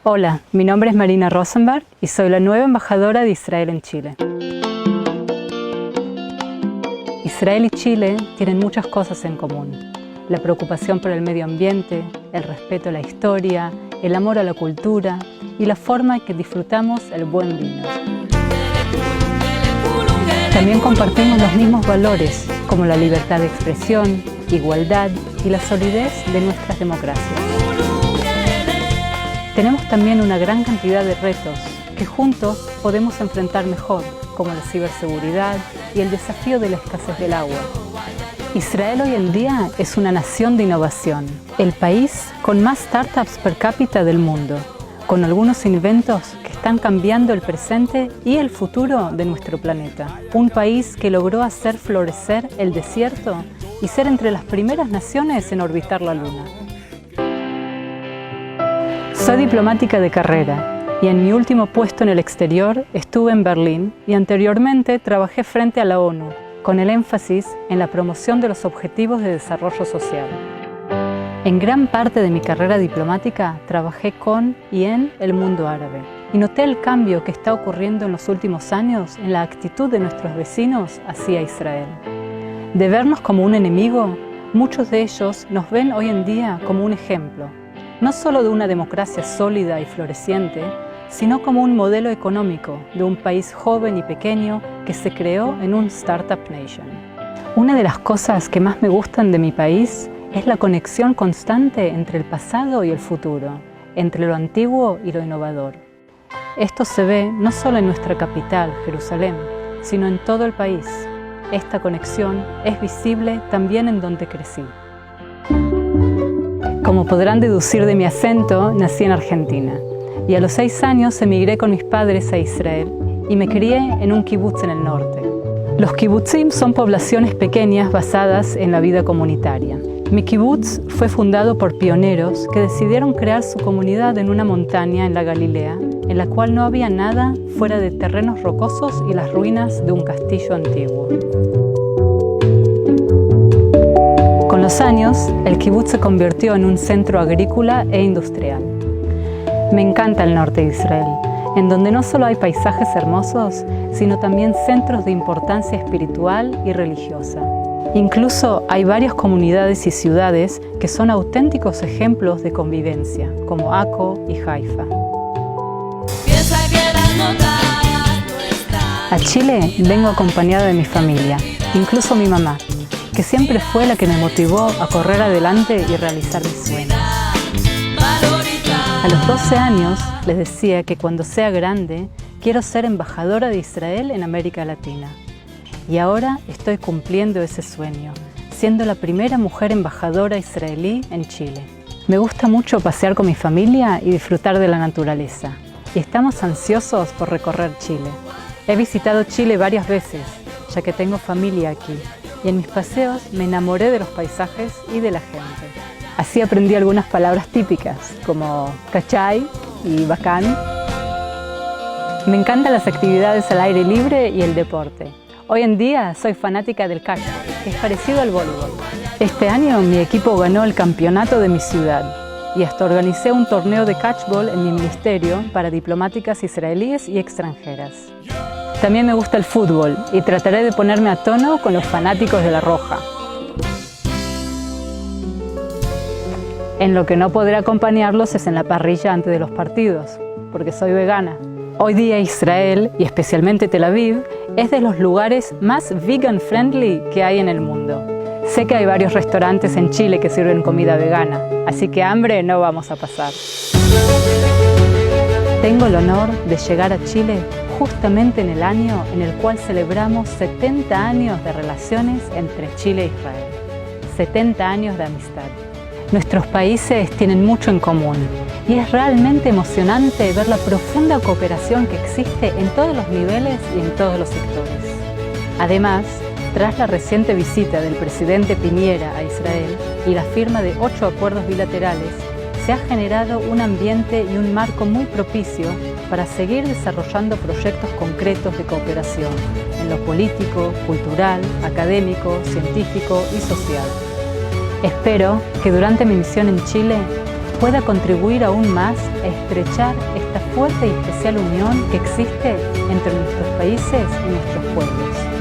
Hola, mi nombre es Marina Rosenberg y soy la nueva embajadora de Israel en Chile. Israel y Chile tienen muchas cosas en común. La preocupación por el medio ambiente, el respeto a la historia, el amor a la cultura y la forma en que disfrutamos el buen vino. También compartimos los mismos valores, como la libertad de expresión, igualdad y la solidez de nuestras democracias. Tenemos también una gran cantidad de retos que juntos podemos enfrentar mejor, como la ciberseguridad y el desafío de la escasez del agua. Israel hoy en día es una nación de innovación, el país con más startups per cápita del mundo, con algunos inventos que están cambiando el presente y el futuro de nuestro planeta. Un país que logró hacer florecer el desierto y ser entre las primeras naciones en orbitar la Luna. Soy diplomática de carrera y en mi último puesto en el exterior estuve en Berlín y anteriormente trabajé frente a la ONU, con el énfasis en la promoción de los Objetivos de Desarrollo Social. En gran parte de mi carrera diplomática trabajé con y en el mundo árabe y noté el cambio que está ocurriendo en los últimos años en la actitud de nuestros vecinos hacia Israel. De vernos como un enemigo, muchos de ellos nos ven hoy en día como un ejemplo, no solo de una democracia sólida y floreciente, sino como un modelo económico de un país joven y pequeño que se creó en un Startup Nation. Una de las cosas que más me gustan de mi país es la conexión constante entre el pasado y el futuro, entre lo antiguo y lo innovador. Esto se ve no solo en nuestra capital, Jerusalén, sino en todo el país. Esta conexión es visible también en donde crecí. Como podrán deducir de mi acento, nací en Argentina y a los 6 años emigré con mis padres a Israel y me crié en un kibutz en el norte. Los kibutzim son poblaciones pequeñas basadas en la vida comunitaria. Mi kibutz fue fundado por pioneros que decidieron crear su comunidad en una montaña en la Galilea, en la cual no había nada fuera de terrenos rocosos y las ruinas de un castillo antiguo. Con los años, el kibutz se convirtió en un centro agrícola e industrial. Me encanta el norte de Israel, en donde no solo hay paisajes hermosos, sino también centros de importancia espiritual y religiosa. Incluso hay varias comunidades y ciudades que son auténticos ejemplos de convivencia, como Akko y Haifa. A Chile vengo acompañada de mi familia, incluso mi mamá, que siempre fue la que me motivó a correr adelante y realizar mis sueños. A los 12 años les decía que cuando sea grande quiero ser embajadora de Israel en América Latina. Y ahora estoy cumpliendo ese sueño, siendo la primera mujer embajadora israelí en Chile. Me gusta mucho pasear con mi familia y disfrutar de la naturaleza. Y estamos ansiosos por recorrer Chile. He visitado Chile varias veces, ya que tengo familia aquí. Y en mis paseos me enamoré de los paisajes y de la gente. Así aprendí algunas palabras típicas, como cachay y bacán. Me encantan las actividades al aire libre y el deporte. Hoy en día soy fanática del catchball, que es parecido al voleibol. Este año mi equipo ganó el campeonato de mi ciudad y hasta organicé un torneo de catchball en mi ministerio para diplomáticas israelíes y extranjeras. También me gusta el fútbol y trataré de ponerme a tono con los fanáticos de la Roja. En lo que no podré acompañarlos es en la parrilla antes de los partidos, porque soy vegana. Hoy día Israel, y especialmente Tel Aviv, es de los lugares más vegan-friendly que hay en el mundo. Sé que hay varios restaurantes en Chile que sirven comida vegana, así que hambre no vamos a pasar. Tengo el honor de llegar a Chile justamente en el año en el cual celebramos 70 años de relaciones entre Chile e Israel. 70 años de amistad. Nuestros países tienen mucho en común y es realmente emocionante ver la profunda cooperación que existe en todos los niveles y en todos los sectores. Además, tras la reciente visita del presidente Piñera a Israel y la firma de 8 acuerdos bilaterales, se ha generado un ambiente y un marco muy propicio para seguir desarrollando proyectos concretos de cooperación en lo político, cultural, académico, científico y social. Espero que durante mi misión en Chile pueda contribuir aún más a estrechar esta fuerte y especial unión que existe entre nuestros países y nuestros pueblos.